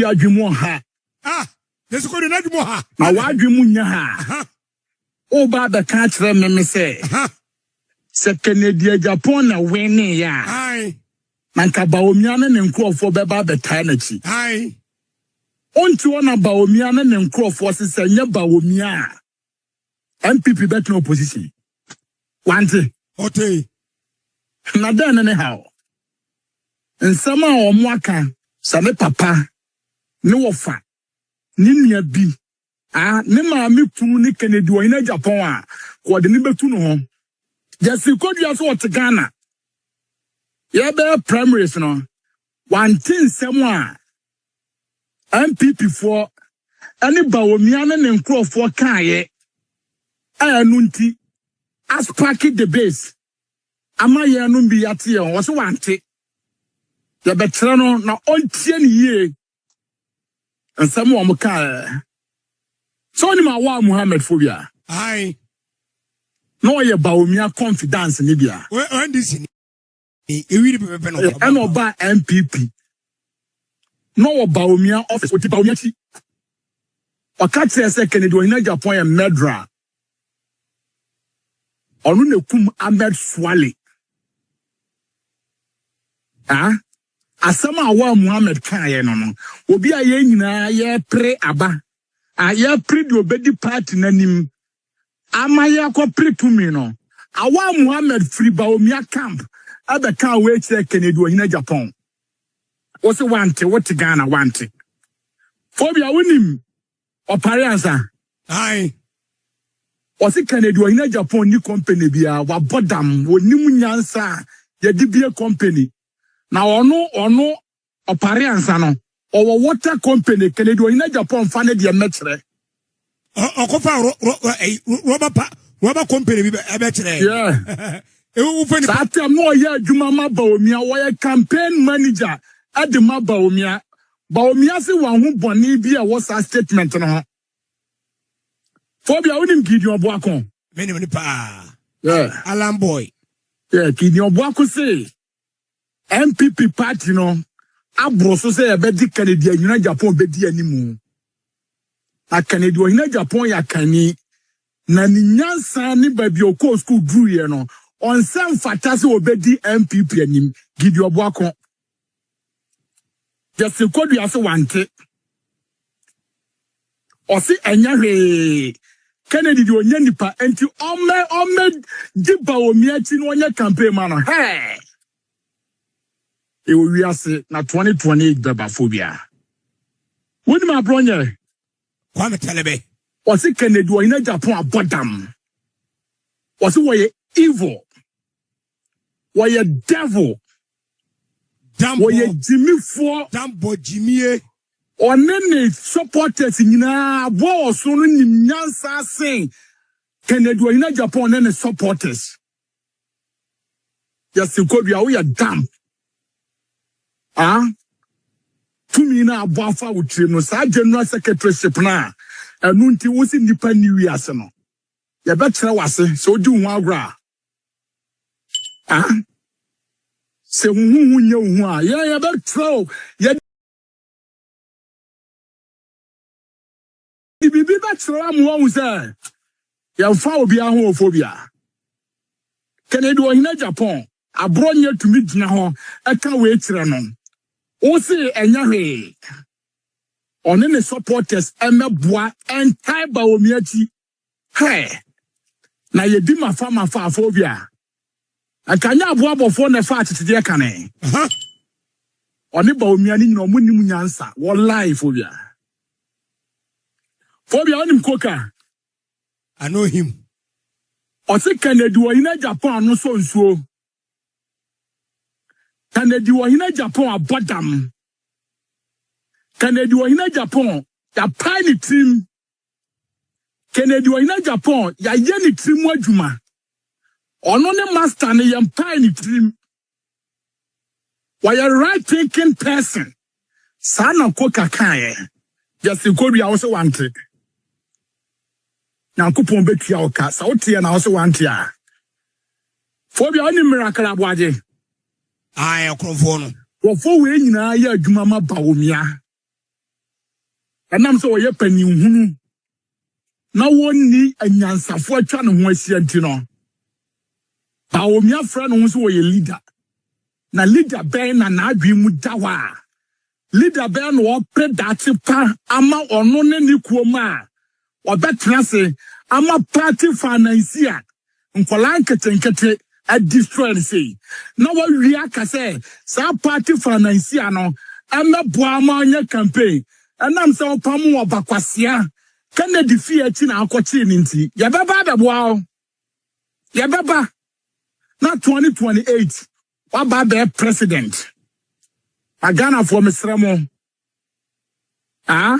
adwemo ha. Yesu ko na adwemo ha. Na wa adwemo nya ha. O ba da ka kire me say. Se Kennedy Agyapong na wene ya. Ai. Nanka Bawumia ne nkrofo beba betai na chi. Ai. Onti wona Bawumia ne nkrofo se nya Bawumia. NPP bet no opposition. Wante. Ote. Na dan ne how. Nsama omo aka same papa ne wofa. Ni nua bi. Ne maami kunu ni Kennedy Agyapong a ko de ni betu no ho. Jesse Kodua so what Ghana. Ye be primaries no. One thing semwa NPP for any Bawumia ne nkrofo kan ye. Anu nti as packet the base. Ama ye no bi ate ye wo so wante. Ye betre no na ontie ne ye. Nsam wo mka. So ni ma wa Muhammad phobia. Ai. No ye Bawumia confidence ni bia. When this ni e wi pepe no. E no ba NPP. No Bawumia office oti Bawumia chi. Wakati se Kennedy Agyapong e medra. Onu ne kum Ahmed Swale. Asama wa Muhammad kan ye no. Obi a ye nyina ye pre aba. Ye pre di obedi party nanim. Ama ye ko pre to me no. Awa Muhammad free Bawumia camp. Abe kan we kire Kennedy Agyapong. O se wante what Ghana wante. Phobia wonim opare ansa. Ai. O se Kennedy Agyapong ni company bia wa bodam wonim nyansa ye dibie company. Na ono opare ansa no. Owo water company Kennedy Agyapong fa ne de metre. Okofa rubber company bi be kire. Yeah. That time no ye adwuma ma Bawumia wo campaign manager at the ma Bawumia. Bawumia se wan ho boni bi a was a statement no. Phobia wonim Gideon Boakye. Many pa. Yeah. Alan boy. Yeah, Gideon Boakye say NPP party no abro so say e be di Kennedy Agyapong be di animu. A Kennedy Agyapong ya kani na ni nyansa ni ba bi okọ school dru ye no on sem fata se obedi NPP anim Gideon Boakye. Just Kodua se wante. O si enya hwe Kennedy di onye nipa enti ome di Bawumia chi no onye campaign man no. Hey. E wo wiase na 2028 beba phobia. Wodi ma bronye. Kwa me telebe. O si Kennedy Agyapong abodam. O si woye evil. Woye devil. Dambo. Woye Jimmy for Dambo Jimmy. Onene supporters nyina bo so no nyansa sen Kennedy Agyapong nene supporters. Yes Kodua wo ya dam. Tumi na abafa wutire no sa general secretaryship na enu nti wo si nipa new year ase no. Ye betre wase so di hu agora. Se hu nye hu a ye betre ye bibi betre am wo say ye fa obi ahụ phobia. Kennedy Agyapong abronye tumi gina ho eka we tire no. O se enya hwe one ne supporters emeboa entai Bawumia chi. Hey. Na ye di mafa phobia. Akanya aboa bofo na fa atete ka ne. One Bawumia ni nyina omunim nyansa wo live phobia. Phobia onim koka. I know him. O se Kennedy Agyapong no so nsuo. Kennedy Agyapong abodam. Kennedy Agyapong ya pani team. Kennedy Agyapong ya yeni team adwuma. Ono ne master ne ya pani team. Why a right thinking person. Sana koka kae. Just Kodua also wanted. Na kupon betua oka. Sa otie na also wantia. Phobia oni miracle abwaje. Ai okrofo no. Wofo we nyina ya adwuma ma Bawumia. Enam so ye panin hunu. Na woni anyansafo atwa ne ho asia nti no. Bawumia fra no so ye leader. Na leader ben na adwi mu dawa. Leader ben wo predate pa ama ono ne ni kuoma. Obetra se ama party financier. Nkola nketenkete a destroy say. Na wa wi aka say sa party financier no ama Bawumia campaign. Enam se opamu obakwasia. Kennedy Agyapong na akwachi ninti. Ya baba da boa. Ya baba. Na 2028. Waba be president. Agana for Mr. Ah?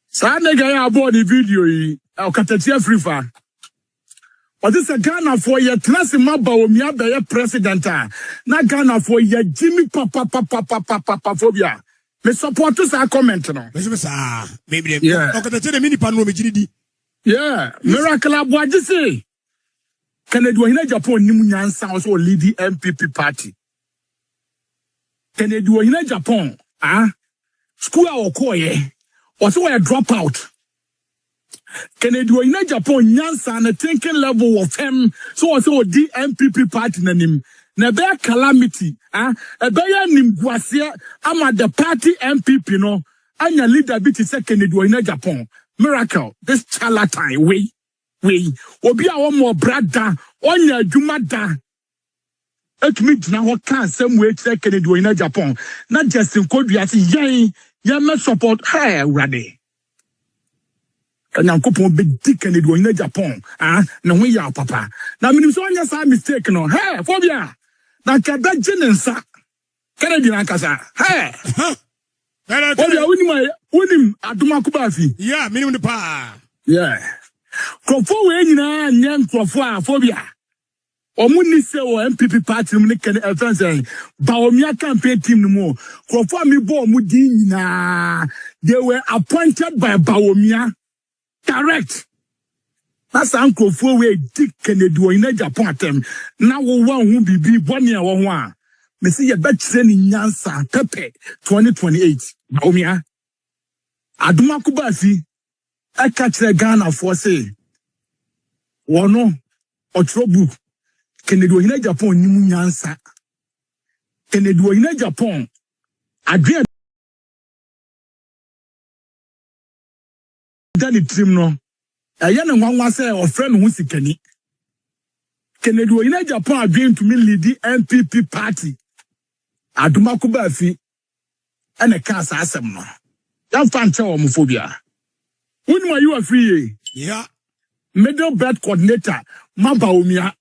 Sa nega ya aboard the video yi. Okatetia free fa. What is a Ghana for your classy Bawumia be president? Na Ghana for your Jimmy papa phobia. Me support us a comment no. Maybe yeah. Okatetia mini panu me yeah. Miracle abwaji say. Kennedy Agyapong nimu nyansa also lead the NPP party. Kennedy Agyapong, school okoye, also a dropout. Kennedy Agyapong nyansa na thinking level of him, so also the NPP party na nim. Na be calamity, e be ya nimguasia ama the party NPP no, anya leader biti se Kennedy Agyapong. Miracle, this charlatan way. Obi a one more brother onya adwuma da etumi gina ho kan sam we kire Kennedy Agyapong na Justin Kodua se yen me support hey urade Nyankopon be di Kennedy Agyapong na ho ya papa na minim so onya sa mistake no hey phobia na kada jinensa Kennedy na kasa hey phobia unim aduma kubafi yeah minim de pa yeah Krofo we nyina nya krofo a phobia. Omuni se o NPP party mu ne Ken Bawumia campaign team no mo. Krofo mi bo omu di nyina. They were appointed by Bawumia. Correct. That's krofo we di Kennedy Agyapong atem. Na wo wan hu bibi boni a wo ho a. Me se ye betire ni nyansa pepe 2028. Bawumia. Aduma kubasi I catch the Ghana for say, Wano, otchere book, Kennedy Agyapong nimu nyansa. Kennedy Agyapong, adwe dani trim no. Aya na nwanwa say ofre no hu sikani. Kennedy Agyapong adwe to me lead the NPP party. Aduma kubafi, ene ka sa asem no. Dan fan che homophobia. When were you free? Yeah. Middle belt coordinator, Bawumia.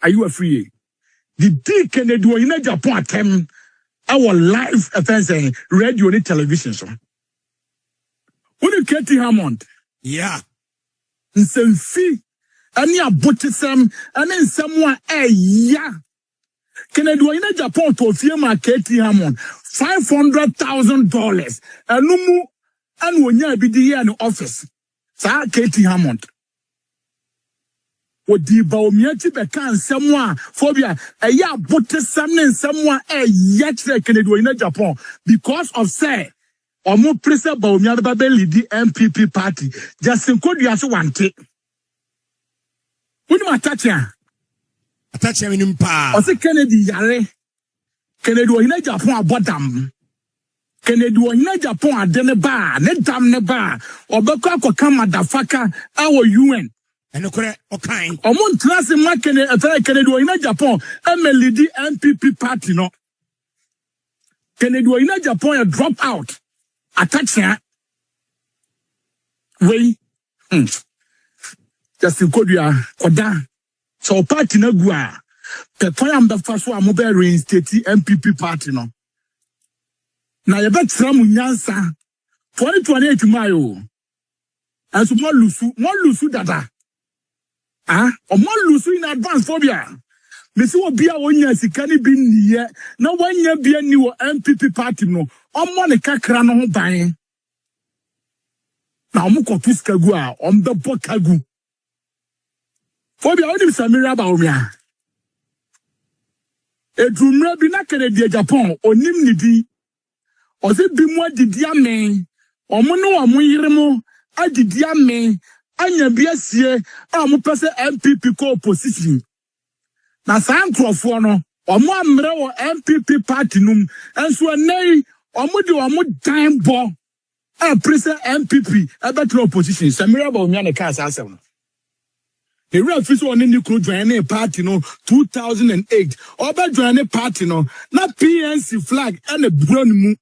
Are you free? The D Kennedy Agyapong attempt our live offense radio and television. So when you get Hammond, yeah. Some fee, any abotism, and then someone yeah. Kennedy Agyapong to firma Katie Hammond $500,000 and no more. And when you be the in office, Sir Katie Hammond. What the Bawumia can someone phobia a ya but someone yet Kennedy Agyapong because of say or more pressure Bawumia the NPP party. Justin Kodua so want it. When you attach him in pa. Or say Kennedy Yare Kennedy Agyapong abodam. Kennedy Agyapong adene ba ne dam ne ba obekọ akoka madafaka awo UN eno kore okan omon trase makene Kennedy Agyapong emelidi NPP party no Kennedy Agyapong drop out attack we Justin Kodua koda so party na gu a pepon am the first one mo be reinstate NPP party no. Na ye betra mu nyansa 2028 mayo aso mo lusu dada o mo lusu in advance phobia me se obi a wonya sika ni bi niye na wanya bia ni wo NPP party no o mo ne kakra no ho ban na o mo kotu sika gu a o mbe bokagu phobia onim Samira Bawumia edumra bi na Kennedy Agyapong onim ni bi Ozi bimwa didi amen. Omo no omo yiremo adidi ame anya biasie a mo pese NPP ko opposition. Na saa nkrofo no omo amre wo NPP party num enso anei omo de omo dan bo a present NPP abetro opposition Samira Bawumia ne cars asem. The real officer on the crew joining party no 2008 oba joining party no na PNC flag and a brown mu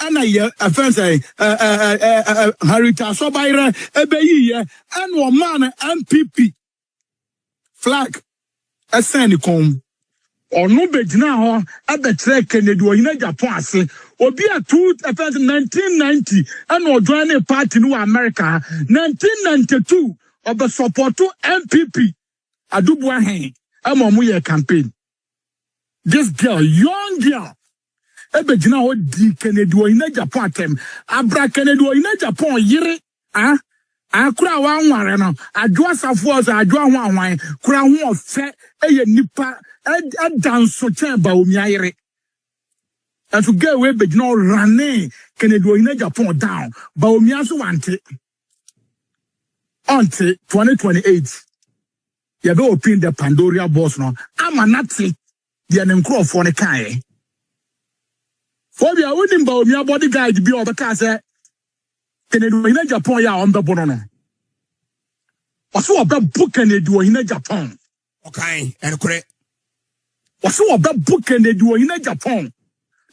and a fence Harita so bayre ebe yi and one man NPP flag asani kom onu begina ho abetre Kennedy Agyapong ase obi a 1990 and o joining party no America 1992 obe supporto NPP adubwa hen Bawumia campaign. This girl, young girl, ebe jina ho di Kennedy Agyapong atem abra Kennedy Agyapong yire akura wa nware no adwo asafo ozo adwo ho anwan kura ho ofe eye nipa adanso chen Bawumia yire. And to get away begina rane Kennedy Agyapong down Bawumia so wante until 2028 you be open the Pandora boss no amanati the enkro for ne kan for we are winning Bawumia bodyguard bi obeka say Kennedy Agyapong ya on be bono no oso obe Kennedy Agyapong okay and correct oso obe Kennedy Agyapong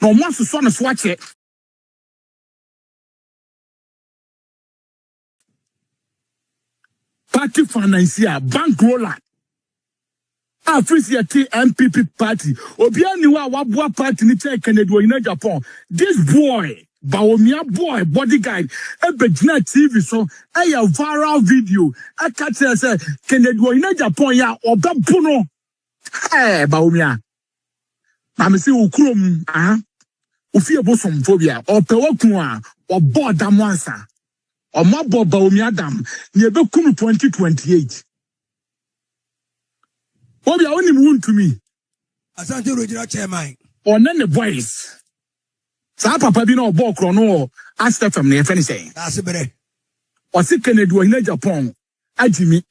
no mo so no swatch it. Party financier, bankroller. Africa NPP party. Obianiwa wabwa party ni che Kennedy Agyapong. This boy, Bawumia boy, bodyguard, ebejina TV so, a viral video. I catch say Kennedy Agyapong ya obabuno. Hey, Bawumia. Na me say ukurom, ufie bosom phobia. Opewokunwa, oboda mwansa. Omabo Bawumia dam ye be kum 2028 obi a woni mu to me Asante Regional Chairman onene boys sa papa bi na obo kro no astefam na ye fani say asebere o se Kennedy Agyapong agimi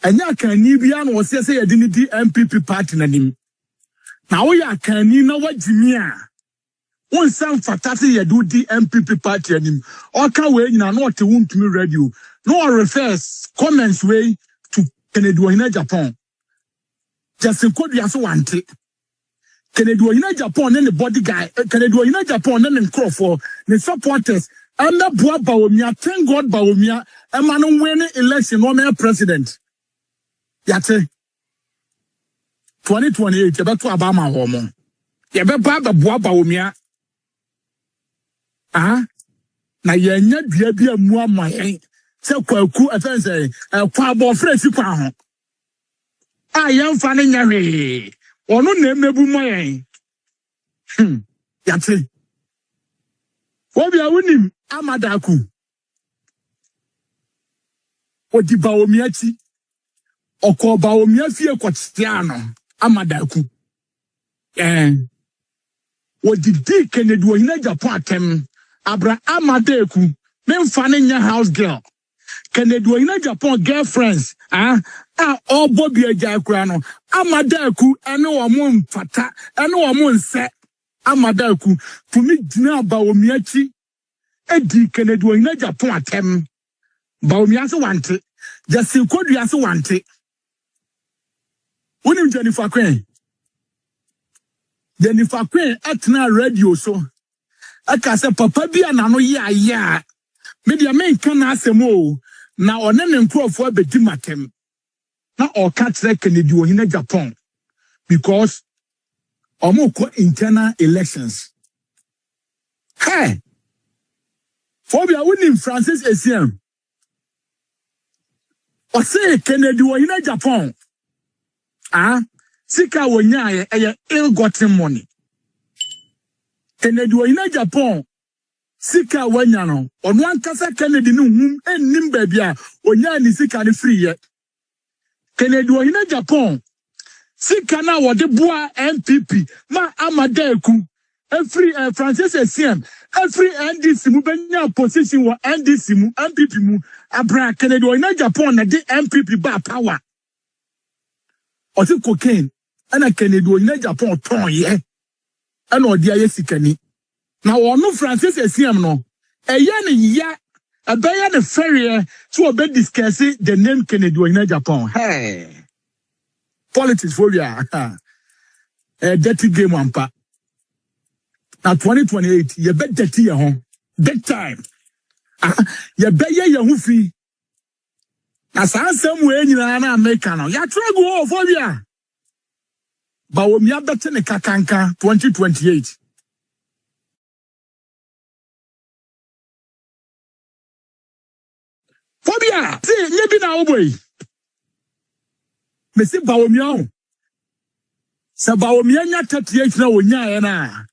anya kan ni bia na o se ye de ni di NPP party nanim na wo ya kan ni na wagimi a one sound fantastic ye do the NPP party anim oka we nyina no te wontumi radio no refers comments way to Kennedy Agyapong just kodua so wante Kennedy Agyapong and the body guy Kennedy Agyapong and the crowd for the supporters and the boy Bawumia thank God Bawumia e man win election no man president yate 2028 ye be to abama ho mo ye be ba boy Bawumia na yenya dua bi amu amayen se Kwaku afense kwabo fresh kwa ho yemfa ne nyawe ono na emebu moyen yate obi awunim amadaku odi Bawumia chi okọ Bawumia fie kwatiano amadaku odi di Kennedy Agyapong atem abra amadeku memfa ne nya house girl Kennedy Agyapong girlfriends all Boakye Agyarko no amadeku ene wo mo mfata ene wo mo nse amadeku tumi gina Bawumia chi edi Kennedy Agyapong atem Bawumia so wante just kodua so wante wonim Jennifer Queen atna radio so aka se papa bia na no ya media men kan asemo na one ne nkrofo abedi matem na o ka tere Kennedy Agyapong because omo internal elections hey phobia winning Francis Esiam o say Kennedy Agyapong sika wonya ye ill-gotten money Kennedy Agyapong sika wanya no ono ankasa Kennedy no hum ennim baabia onya ni sika ne free ye Kennedy Agyapong sika na wode boa NPP ma amadaku every Francis Essien, every NDC mu benya position wa NDC mu NPP mu abra Kennedy Agyapong na de NPP ba power. Oti cocaine ana Kennedy Agyapong ton ye. Ana odi aye sikani. Na ono Francis Essien no eye ne ya abaya ne ferry so obe discuss the name Kennedy Agyapong. Hey. Politics for ya. A dirty game wampa. Now 2028, you bet dirty your home. Big time. You bet you hufi. Now some way in American. Ya try go for ya. Bawumia better ne kakanka 2028. Phobia. See, maybe now boy. Me see Bawumia. Sa Bawumia nya 38 na wonya na.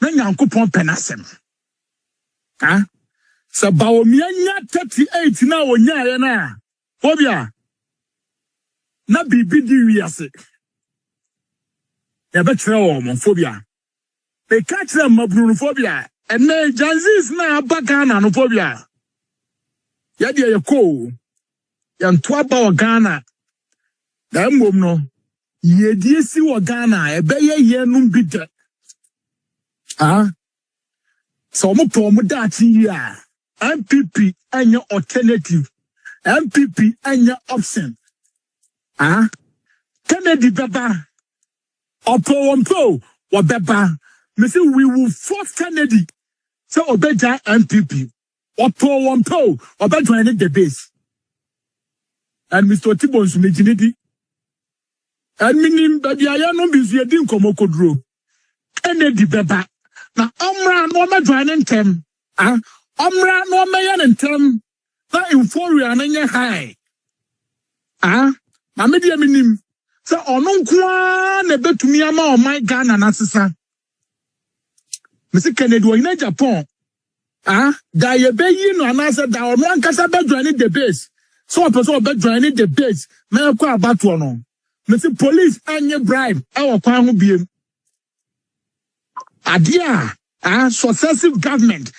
Na Nyankopon penasem. Sa Bawumia nya 38 na wonya na. Phobia. Na bibi di wiase. Ya betre wo mo phobia. E ka kire mabru phobia. Ene janzis na abagana no phobia. Ya de ye ko. Ya ntoa ba Ghana. Da mbom no. Ye die si wo Ghana ebe ye num bi de. So mo po mo dachi ya. NPP anya alternative. NPP anya option. Kennedy beba. Opo wa beba. Me say we will force Kennedy. So obeja NPP. Opo obeja the base. And Mr. Tibon's Mijinidi. And minim baby I no be so din komo kodro. Kennedy beba. Na omra no ma join ntem. Omra no ma yan ntem. Na inferior na nye high. Ma me dia minim. So ono kwa na betumi ama o my Ghana na sesa. Mr. Kennedy Agyapong. Da ye be yi no anasa da ono ankasa be join the base. So a person be join the base. Me kwa abato no. Mr. Police anye bribe ewo kwan ho biem. Adia successive government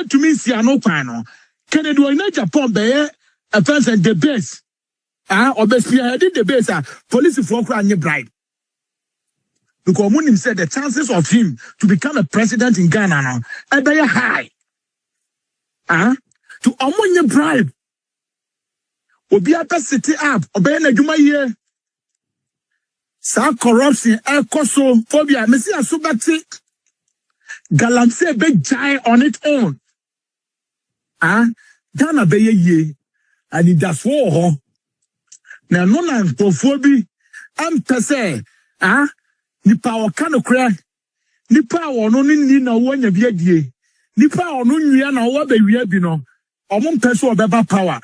to me see no kwan no. Kennedy Agyapong be a person the base. Obviously the base police for anye bribe. Because Munim said the chances of him to become a president in Ghana no are very high. To omonye bribe. Obi ata city up obey na dwuma ye. Sa corruption ekoso phobia me see asubati galamsey be jai on its own. Ghana be ye and it does war. Na no na phobia am pese nipa o kan okra nipa o no ni na wo nya bi adie nipa o no nwia na wo ba wia bi no omum pese obeba power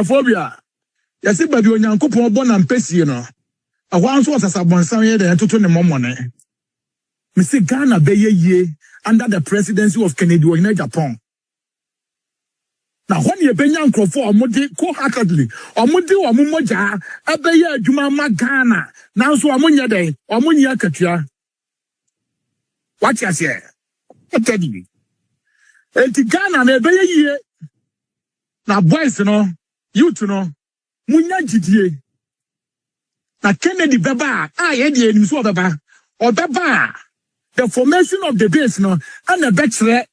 phobia yesi babi onyankopon bo na mpesi no ahwan so osasabonsan ye de toto ne momone me say Ghana be ye under the presidency of Kennedy Agyapong. Now when you benya nkrofo omode co-heartedly omode omomoja abeye adwuma ma Ghana now so omonya den omonya akatua what you say tell me enti Ghana na beye ye na boys no youth no munya jidie na Kennedy beba ye de enim so beba obeba the formation of the base no and the betre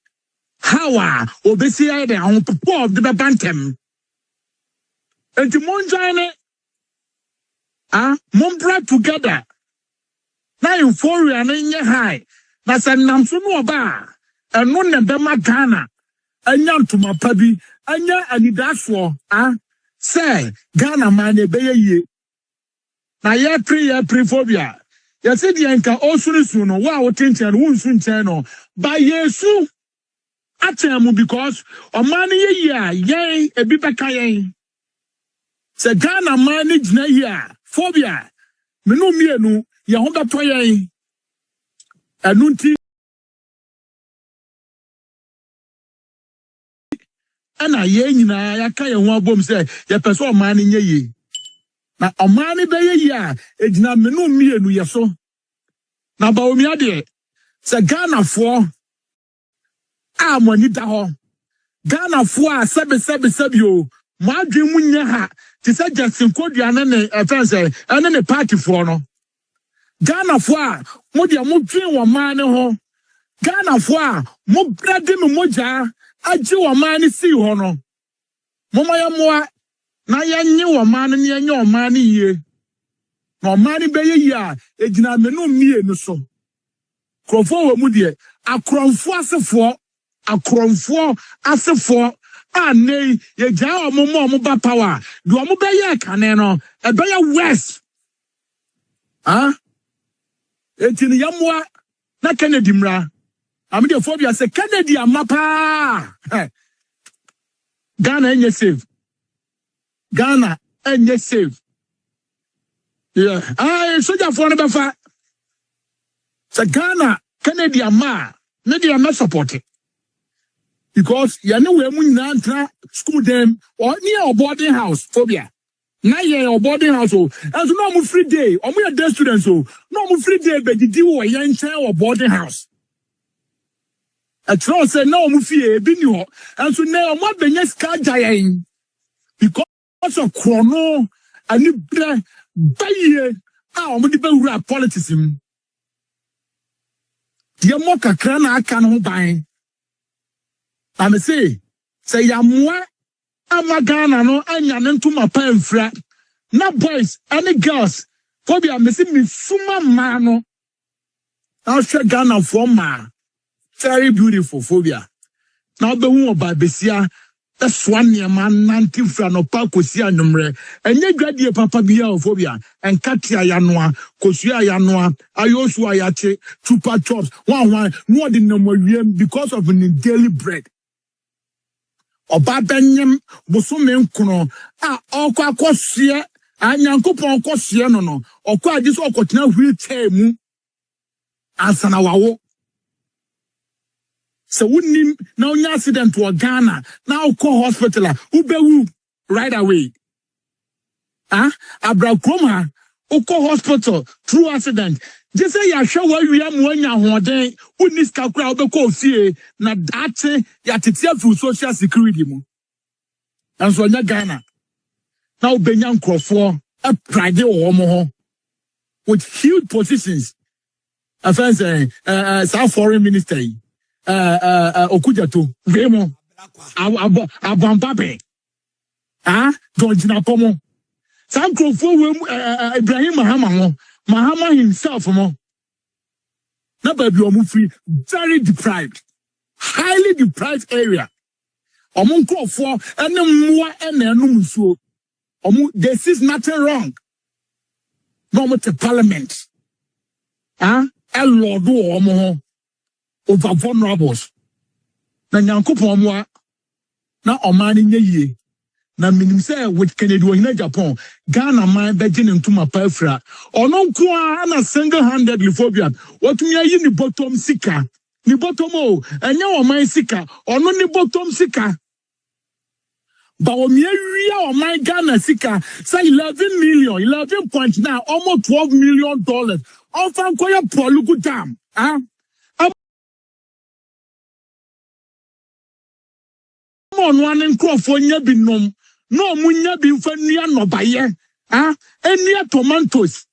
how obesi ide on popo of the bantem enti monjoine mombra together na inferior na nye high na sanamso no oba eno ne be ma Ghana anya ntoma pa bi anya anidafo say Ghana man e be ye na ye pre phobia ye said ye nka osurisu no wa wotenchen wo nsu nchen no ba yesu atemu because omani ye ebi beka ye se Ghana man gina ye phobia me no mienu ye ho beto ye anunti ana ye nyina ya ka ye ho abom se ye pese omani nye ye na omani be ye a egina me no mienu ye so Na Bawumia de se Ghana for money da ho. Ghana for sebe o. Ma adwen mu nya ha. Ti se Justin Koduane ne fense ene ne party for no. Ghana for mo de mo dwen wo man ne ho. Ghana for mo brade me moja agi wo man ne si ho no. Mo moa na yenye wo man ne yenye wo man ne yie. No man be ye a ejina menu mie no so. Krofo wo mu de akronfo asefo anei ye gya omo ba power do omo be ye kane no e be ye west etini yamwa na Kennedy mra amide phobia se Kennedy amapa Ghana enye save yeah soja for no be fa se Ghana Kennedy ama ne dey am support it. Because you know we munna school them or near boarding house phobia. Na ye boarding house and so no free day or we day students so no free day but the deal yan or boarding house. A tro say no mu fie bi ni ho and so now mo benya ska giant because of chrono ani bre baye mo di be wura politics him. Dia mo kakra na aka no ban. I'm say yamwa amagana no anya ntuma pa mfra na boys any girls phobia me see me suma man no I'll share Ghana for ma very beautiful phobia now be hu oba besia that's one year man 90 fra no pa kosi anumre enye dwadie papa bia phobia enkatia ya noa kosua ya noa ayosu ayache chupa chops one no de no wiem because of the daily bread. Oba benyem bosume nkono okwa akosue anyankopon akosue no okwa agi so okotena wheelchair mu ansana wawo se wunim na onya accident wo Ghana na okọ hospital ubewu right away abrakroma okọ hospital through accident just say ya hwe wa wi am wanya hoden unis kakura obekọ fie na date ya tetia through social security mu and so nya Ghana now benya nkrofo a pride wo mo ho with huge positions offense South foreign minister okujato vemo abambabe don jina pomo some nkrofo we Ibrahim Mahama himself mo na baby omu free very deprived highly deprived area omu nkrofo ene mmoa ene enum so omu this is nothing wrong no mo te parliament a lord omu ho over vulnerables na nyankopon mo na omani nyeye na minim say with Kennedy Agyapong Ghana man begin into my pafra ono nko na single-handedly phobia watumi ayi ni bottom sika ni bottom enye o man sika ono ni bottom sika Bawumia wi o man Ghana sika say 11.9 almost $12 million ofan koya polugu dam on one nkrofo binom no munya bi mfa nua nobaye enia tomatoes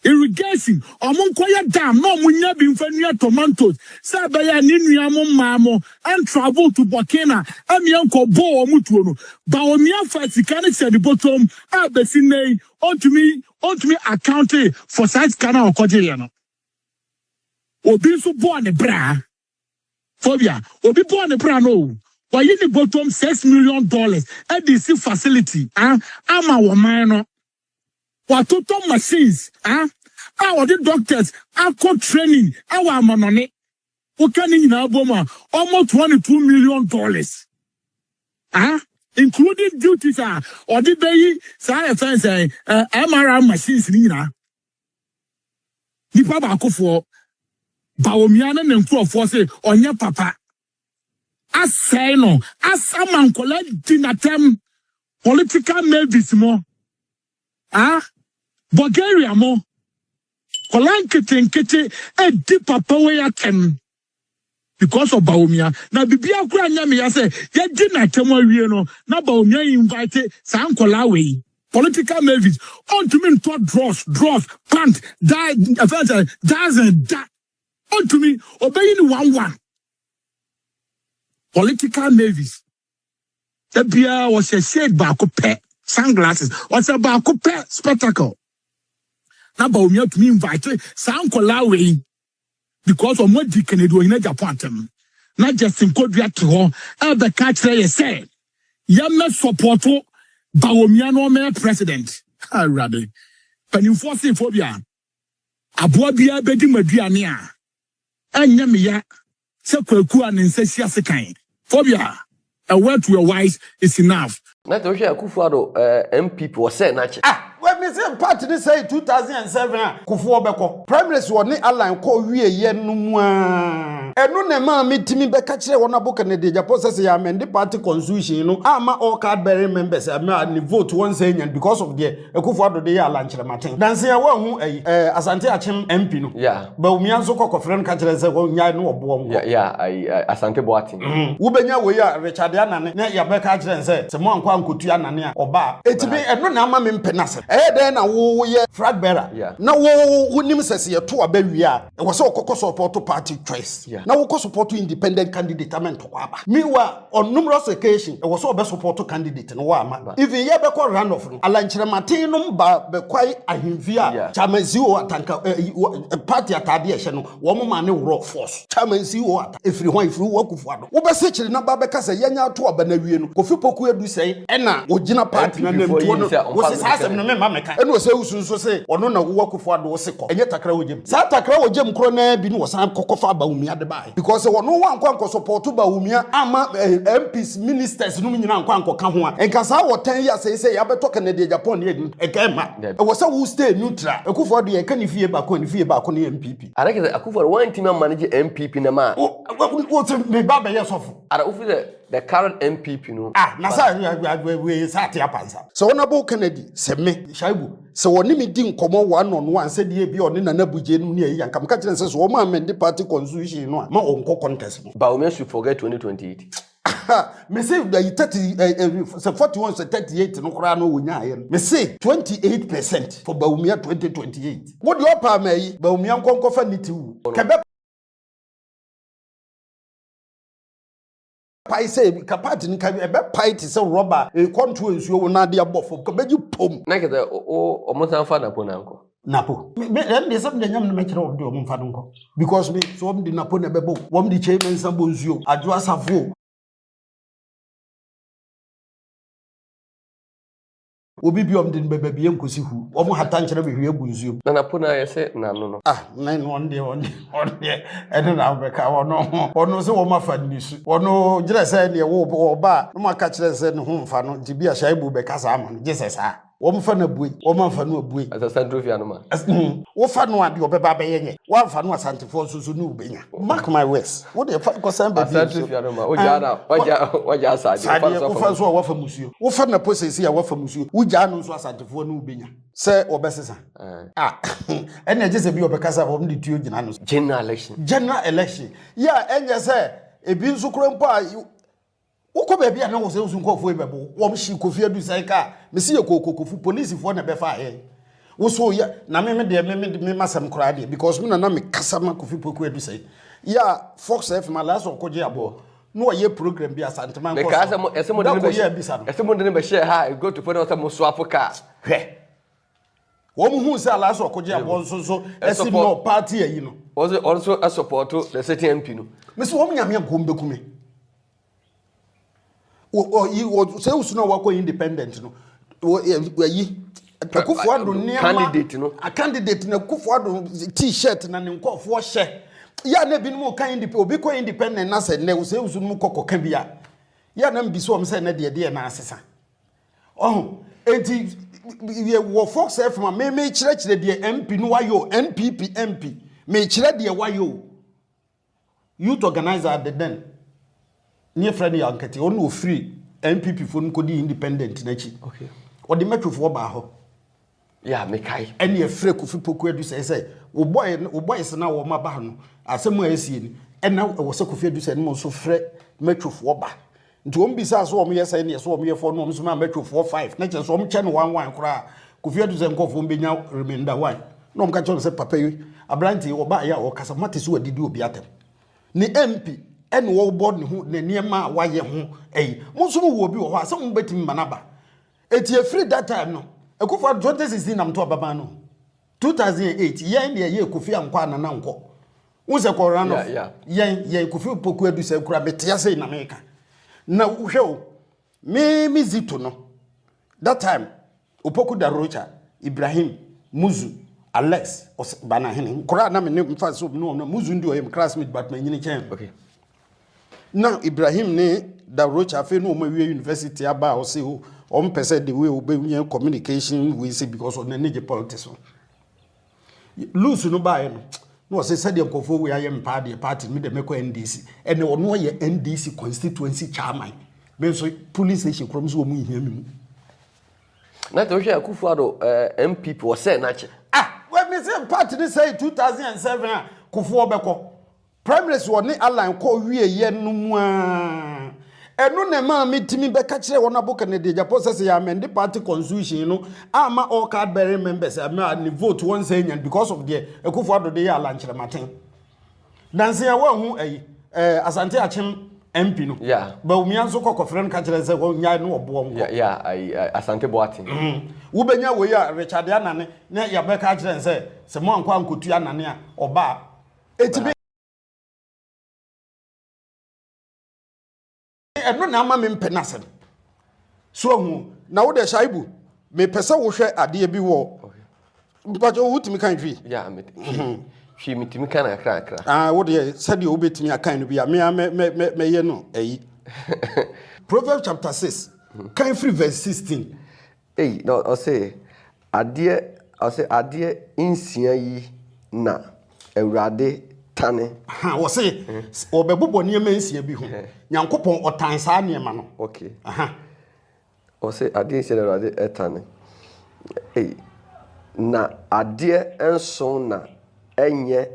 irrigation omunkoya dam no munya bi mfa nua tomatoes sa baya ni nua mo maamo and travel to Burkina amienko bo omutuo no Bawumia fasika ne se the bottom abesinei ontumi account for size kana okoje no obi so bo ne bra phobia obi bo ne bra no why in the bottom $6 million at this facility ama woman no what total machines our the doctors are training our manone who can in Alboma almost $22 million including duties or the bay say MRI machines nina nipa ba Akufo Bawumia na nkrofo say onye papa asay no asaman kola dinatem political mavis mo Bulgaria mo Kolan kete edi papa we atem because of Bawumia. Na bibia kura nya me ya say ye di na tem awie no na Bawumia invite san kola we political movies on to me to draws plant doesn't on to me obey ni 1-1 political movies. The beer was a shade back pair sunglasses was a back pair spectacle. Now Bawumia to me invite san kola we because of what Kennedy Agyapong not just in Kojo Kyeremanteng the catch there say yama support Bawumia no me president rather penifo phobia aboa bia bedi maduane a anya me ya se Kweku Annan se siasekan phobia a word to your wise is enough. Na to hwe Akufo Addo NPP was say na che when me say party ni say 2007 Akufo obekọ prime minister woni align ko wie ye no mu a enu na ma metimi beka kire wona bo Kennedy Agyapong say ya amend party constitution no ama all card bearing members ama ni vote one say because of the Akufo Addo dey align Kyeremanteng dan say wa hu Asante MP no yeah Bawumia nso kokọ friend ka kire say wo nya no obo ngo Asante Bediatuo wo benya we ya Richard Annan na ya beka kire say se mo anko ankotu Annan a oba etimi enu na ama me mpenase then na wo ye flag bearer na wo nim sese ye to abawi a e wo se okoko support party choice na wo ko support independent candidate amen to aba me wa on numerous occasion e wo se obe support candidate no wa ama even ye be ko run off no Kyeremanteng no ba be kwai ahemfi a chamansi o atanka party atade ye hye no wo mo ma ne wro force chamansi o ata efiri ho efiri wo Akufo Addo wo be se kire na ba be kasa ye nya to aba na wie no kofi poku edu sei e na wo gina party na nem to no wo se asem no me ma enu ose Owusu nso se ono na wo Akufo Addo wo se ko enye takra wojem sa takra wojem kro na bi no san kokofa Bawumia de bai because wono wan kwanko support Bawumia ama MPs ministers no nyina kwanko ka ho a enka sa wo 10 years say ya beto Kennedy Agyapong ne eka ma e wo se wo stay neutral Akufo Addo ye ka ni fie ba ko ni MPP arake Akufo Addo one team manage MPP na ma wo se me ba be yesofo ara ofi the current MPP no na sa we sa te apansa so wona bo Kennedy se me shaibu se woni mi di nkomo one on one se de bi oni na nabuje no ne yan kam ka kire se so ma amend party constitution no ma onko contest no Bawumia should forget 2028 me say the 30 se 41 se 38 no kra no wonya aye me say 28% for Bawumia 2028 what your pa mai Bawumia nkonko fa nitiwu kebe pai say kapati nka ebe pai ti say rubber e control nsuo na de abofo ka beji pom na ke o mo san fa NAPO nanko NAPO me dem some de nyam na me kire o de o mo fa nko because me so om di NAPO na bebo wom di chairman sambo nsuo adwo asafo obi bi om din bebe bi enkosi hu omo hata nkyere be hwe egu nsuo na NAPO na yese na no na no on de eno na beka ono se wo mafa nisu ono gire se ne wo ba no maka kire se ne hu mfa no dibi a shaibu beka sa ama no Jesus a wo mfa na bui wo mfa no abui Asante trofia no ma wo fa no ade obeba be yenye wo mfa no Asante Forson so no ubenya mark my words wo de fa ko san be Asante trofia no ma o jana waja asade wo fa so wo fa musuo wo fa na process ya wo fa musuo wo ja no so Asante Forson no ubenya se obesesa ene je se bi obekasa wo mdi tuo gina no general election ya enye se ebi nso kro mpo a woko ba bia na wo se Owusu nkofo ebebo wo mshi Kofi Adu sai ka me se kokofu police fo na be fa he wo so ya na me de masam kra de because me na me kasa ma Kofi Poku Adu sai ya Fox FM last okoje abo no ye program bi Asante man ko ka ese mo de ne be share ha go to for mo swap car he wo mu hu se last okoje abo so ese no party ayi no also a support the city MP no me so wo nyame nkombe kume o se Owusu no wako independent no yi Akufo Addo candidate no a candidate na Akufo Addo t-shirt na ne nkofo hye ya na bi no kan independent obi ko independent na se ne o se Owusu no kokoka bia ya na mbi so o se na de na asesa enti wo Fox FM me kire de MP no wayo NPP MP me kire de wayo youth organizer at the den near friendly ankete on no free NPP for no di independent na chi okay o de metro for ba ho Yeah, me kai. Any a free Kofi Poku Addo say, O boy is now my bahno, as some way seen, and now I was a Kofi Addo said, so fret metro for ba. To one besides one year saying, yes, 1 year for no metro 4-5, not just 1 channel 1 cry. Kofi Addo and go from being out, remain that one. No, catch on, said Papa, a blanty or buyer or Casamatis who did you be at them. Ni MP, and war born who near ma, why ye home, eh, most will be or some betting manaba. It's a free that time, no. Akufo Addo 2016 am to ababano 2008 yen de ye Kofi Ankwa Annan nko wo se ko run off yen Kofi Poku Addo se kura metia sei na meka na hwe o me zito no that time Opoku Darocha Ibrahim Muzu Alex bana hene kura na me mfa so no Muzu ndi o yem classmate but me nyini chen okay now Ibrahim ne Darocha fe no ma wie university aba o se o person the way we communication we see because of the energy politics. Lose no buy no say said the Akufo we are party me the make NDC and no no ye NDC constituency chairman. Ben so police station from so mu hia me. Na to hwe Akufo Addo NPP was say na che. When me say party they say 2007 Akufo obeko. Prime Minister woni align ko wie ye no mu enu ne ma metimi beka kire wona bo Kennedy Agyapong say ya amend party constitution no ama all card bearing members ama ni vote one say because of the Akufo Addo dey ala Kyeremanteng danse ya wa hu Asante Achem MP no yeah Bawumia nso kokofren ka kire say nya no obo nko yeah Asante Bediatuo wo benya we ya Richard Annan na ya beka kire say mo anko ankotu Annan a oba etibi eno na ama me mpenasem so hu na wo de shaibu me pese wo hwe ade bi wo mpacho wutimi kan hwi yeah me hwi mitimi kan akra wo de sade wo betimi akan no bi me ye no eyi Proverbs chapter 6 kan free verse 16 no I say ade insia yi na Awurade tane wo say obebobo ne mansia bi ho Nyankopon otan saa ne ma no okay o say ade se Awurade etane na ade enso na eye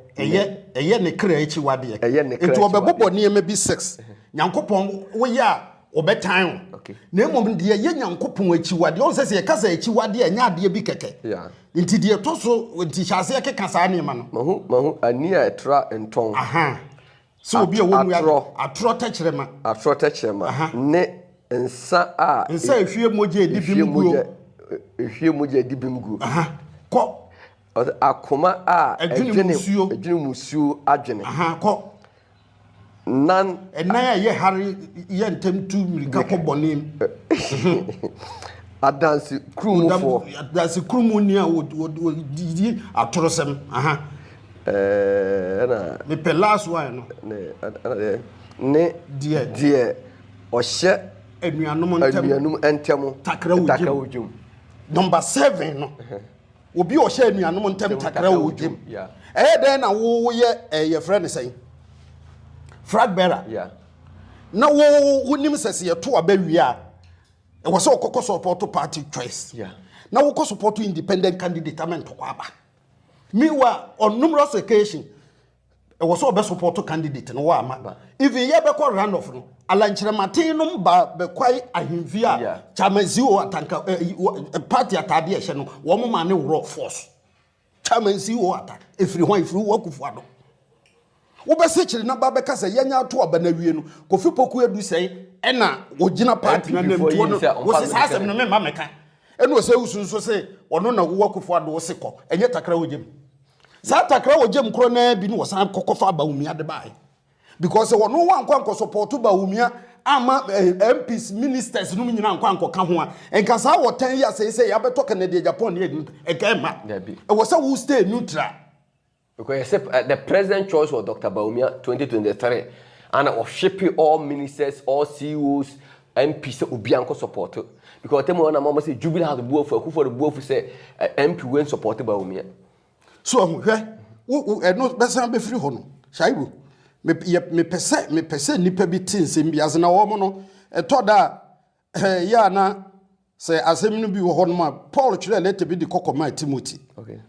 ne kra echi wade etu obebobo ne ma bi 6 Nyankopon wo ya obetan okay na emom de ye Nyankopon echi wade o say ye kasa echi wade anya ade bi keke yeah nti de to so nti hyase keka saa ne ma no mahu ani a etra enton so obi a wonu atro otchere ma ne nsa a ehwie moje edibim gu ko akoma a edwene musuo adwene ko nan a ye hari ye ntem tu mirika ko bonim adansi krumufo adansi krumuni a di atorosem na me pe last one no ne die ohye anuanum ntem takra wujum number 7 no obi ohye anuanum ntem takra wujum den na wo ye ye friend say flag bearer na wo nim sese ye to abawi a e was so kokko support party choice na wo ko support independent candidate amen to kwaba mewa on numerous occasion e was so be support candidate no wa ama even ye be ko run off no Kyeremanteng no ba be kwai ahemfi a chamanzi o atanka party atade ehye no wo mo ma ne wro force chamanzi o ata efiri ho efiri wo Akufo Addo wo be se kire na ba be kasa yenya to aba na wie no Kofi Poku Addo sei e na wo gina party na namtu no wo se asem no me ma meka e no se Owusu so se ono na wo Akufo Addo wo se ko enye takra wo gem sa takra wo gem kro na bi no wo san kokofa Bawumia de bai because wono wankwanko support Bawumia ama MPs ministers no nyina nkwanko ka ho a enka sa wo 10 years say ya beto Kennedy Agyapong ne ekema e wo say wo stay neutral because the president choice was Dr. Bawumia 2023 and of shipping all ministers all CEOs MPs obianko support because temo na mama say Jubilee has buo for Akufo buo for say MP when support Bawumia so hwe wo no besan be free ho no shaibu me pese nipa bi tin sem biase na wo mo no eto da ya na say asem no bi wo ho no ma Paul chere letter bi de kokoma Timothy okay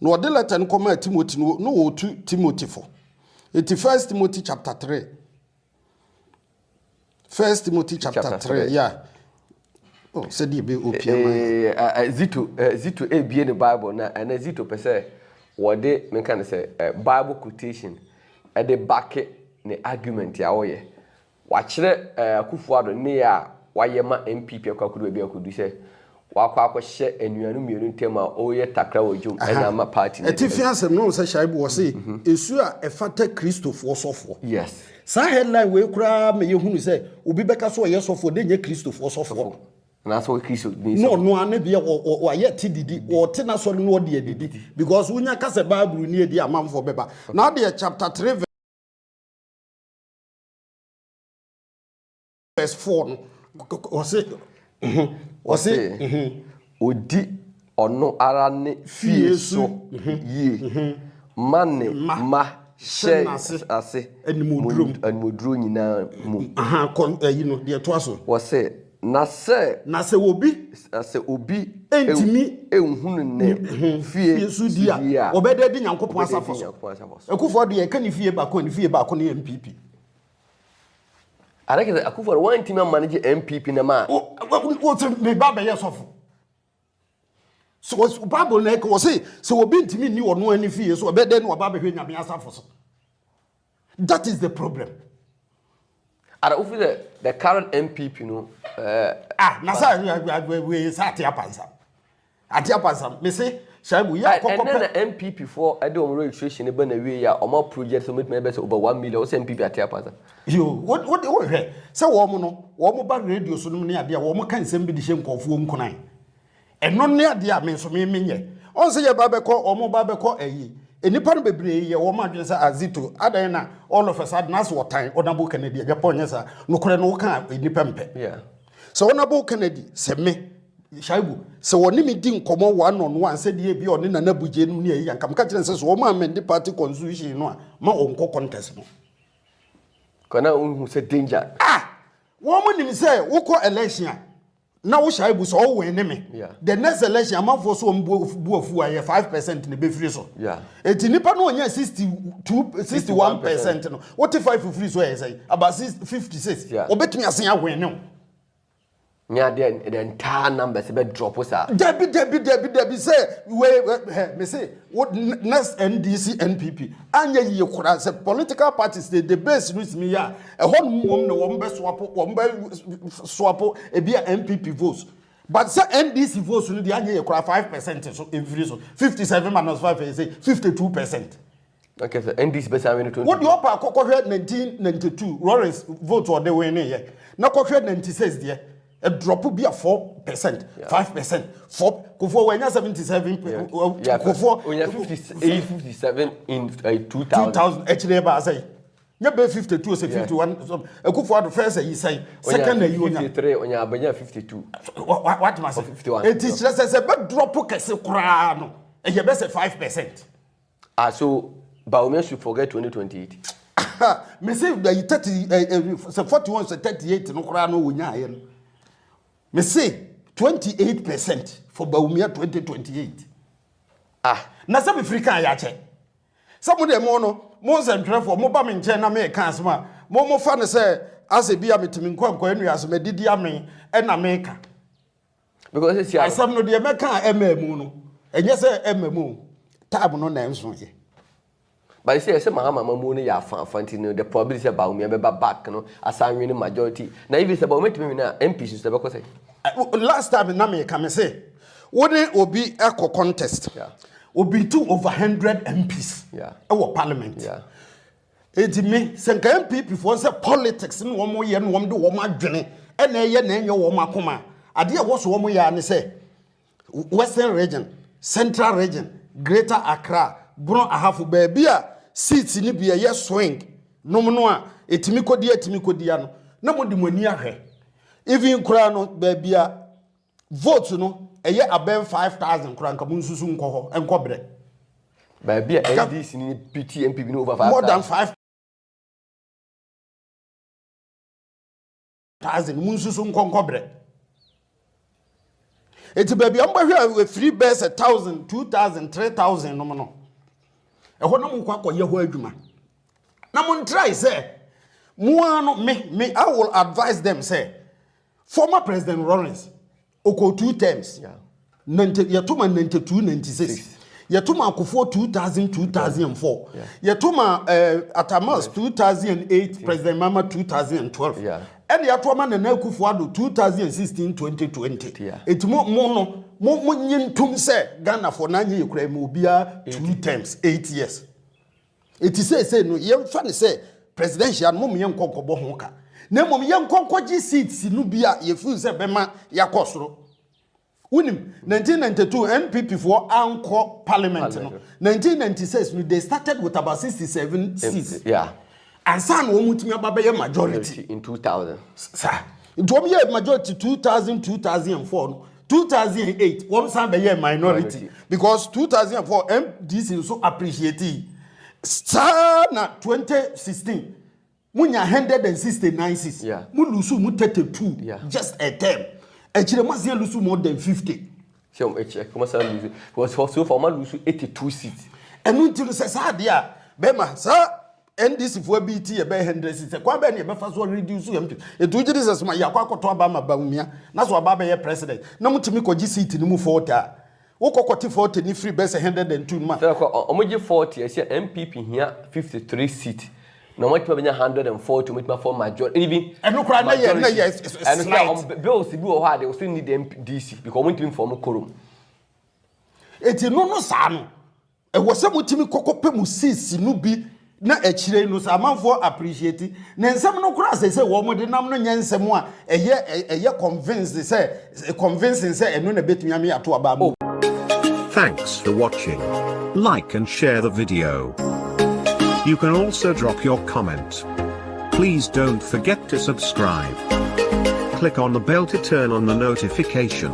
no de letter no koma Timothy no wo to Timothy for it First Timothy chapter 3 First Timothy chapter 3 yeah oh said the be opia zito e bie the Bible na and zito per se what they me can say Bible quotation e de back ne argument ya oye wa kire Akufo Addo ne ya wayema NPP akwakudu bi akudu se wakwa akwhye enuanu mienu ntema oye takra wojum ena ma party e tifi ansem no se shaibu wo se esu a efata Christopher sofo yes sa headline we kura me yehunu se obi beka so ye sofo de nye Christopher sofo na so Christo no ane bia o ye tididi o te na so no de adidi because unya kase Bible ni edi amamfo beba na de chapter 3 verse 4 odi ono ara ne fie so ye mane ma she ase animoduro nyina mu yi no de to aso wo se na se obi entimi ehunu ne fie so dia obede di Nyankopon asafo so Akufo Addo ye kan fie ba ko ne NPP I reckon Akufo one team manage NPP na ma. What me baba yes of. So Bible na ko say so obi ntimi ni ono ani fie so obede no baba hwe nyame asafo so. That is the problem. Ara ofi the current NPP no na sa we sa tia pansa. Atia pansa me say Shaibu ya kokko and then NPP for I do registration e ba na we ya omo project so make be say over 1 million o say NPP atia pansa. Yo what he say wo mo ba radio so no ne ade a wo mo kan sem bi de hye nkofo nkunan eno ne ade a me so me menye on say ye ba be ko o mo ba be ko ayi enipa no bebre ye wo ma adwen say azito adan na all of us adnas wotan odabo Kennedy Agyapong nyesa no kore no kan enipa mpe yeah so onabo Kennedy se me Shaibu se woni mi di nkomo one on one se de bi oni na nabuje no ne ayi ankam ka kire se so wo ma amend party constitution no a ma onko contest no Kana who said danger. Woman him say, Woko election. Now Shaibu so win me. Yeah. The next election, a month for so buafu 5% in the free so. Yeah. It nipa no 61%. No. What if 5 free so say? About 56. Yeah. Obet me asen win no. Nya the entire numbers be drop us. Debi say me say what next NDC NPP anya ye kura say political parties the base with me ya e hon mom no won be swap e bia NPP votes but say NDC votes no the anya ye kura 5% so every so 57 minus 5 is say 52%. Okay, so NDC best I mean 20. What you up 1992 Lawrence vote or they win here. Na ko 96 there. A drop will be a 4%, 5%, 4. Kufo when you're 77, Kufo when you're 57 in 2000. 2000, actually, I say, you're 52, say 51. Kufo Addo first, he say, second, you 53, when you're 52. What must I 51? It is just as a bad drop, and you best 5%. So Bawumia should forget 2028. Me say, 41, 38, no crown, no win. Me say 28% for Bawumia 2028. Na some African ya che. Some of them mo central for mo ba me nche na me kan asma. Mo fa ne say as bia metimi nkwa enu aso me didi ame e na me ka. Because it's ya. Asam no de me kan emamu no. Enye say emamu. Tab no na enso ye. But you say Mahamadu ya fanti the probability about Bawumia be back no asanwe ni majority. Na if it's about me na MPs so be say. Last time na me come say wouldn't obi eco contest. Yeah. Obi to over 100 MPs. Yeah. Our parliament. Yeah. Eti me senka MPP for say politics no wo ye no wo de wo madwene e na ye na enye wo makoma. Ade e wo so wo ye ane say Western region, Central region, Greater Accra, Bron ahafu baby a seats ni bia ye swing no no a etimi kodia no na mo de mani ahwe even kura no baby a vote no eye above 5,000 kura nka munsusu nko enkobre baby a NDC ni PT MPP no over 5,000 more than 5,000 munsusu nkobre It's baby I'm with free best 1,000, 2,000, 3,000 no. E ho no mo kwa koye ho adwuma. Na mo try say me I will advise them say former President Lawrence oko 2 terms. Yeah. 92 96. Yetuma Akufo 2004. Yeah. Yetuma Atamas 2008, President Mama 2012. Yeah. And yatuma na Akufo Addo 2016 2020. Yeah. It mo nyintum say Ghana for 9 years kura mo bia 2 terms 8 years. It is say no ye fa say presidential mom yen konkobo ho ka. Na mom yen konkoji seats no bia ye feel say bema yakosoro. Unim 1992 NPP for Anchor Parliament. No. 1996 they started with about 67 seats. Yeah. And some won't be majority in 2000. Sir, it won't be a majority 2000, 2004, 2008. One some be a minority because 2004 MDC also appreciated. Sir, na 2016. Munya 169 seats. Yeah. Mulusu mu 32. Yeah. Just a term. Actually, must lose more than 50. So, was also for lose 82 seats. And until says, dear, Bema, sir, and this if we BT a 100 seats. Kwabena Agyapong reduce him to a 2 years as my Yakwako to Bawumia. That's what Baba president. No to me could seat in move 40. Woko 40 ni free best 102 months. Omoji 40, I see MPP here 53 seats. No much more than 140 to for majority. Even and no cry, yes, and bills to do hard, they will still need the MPDC because we need form quorum. It's no son. It was some Timmy Coco Pemusis, Nubi, na otchere no sama for appreciate. Na nsem no kura say wo mo de nam no nyensem a ye convinced say convincing say eno na betumi ame ato aba mo. Thanks for watching. Like and share the video. You can also drop your comment. Please don't forget to subscribe. Click on the bell to turn on the notification.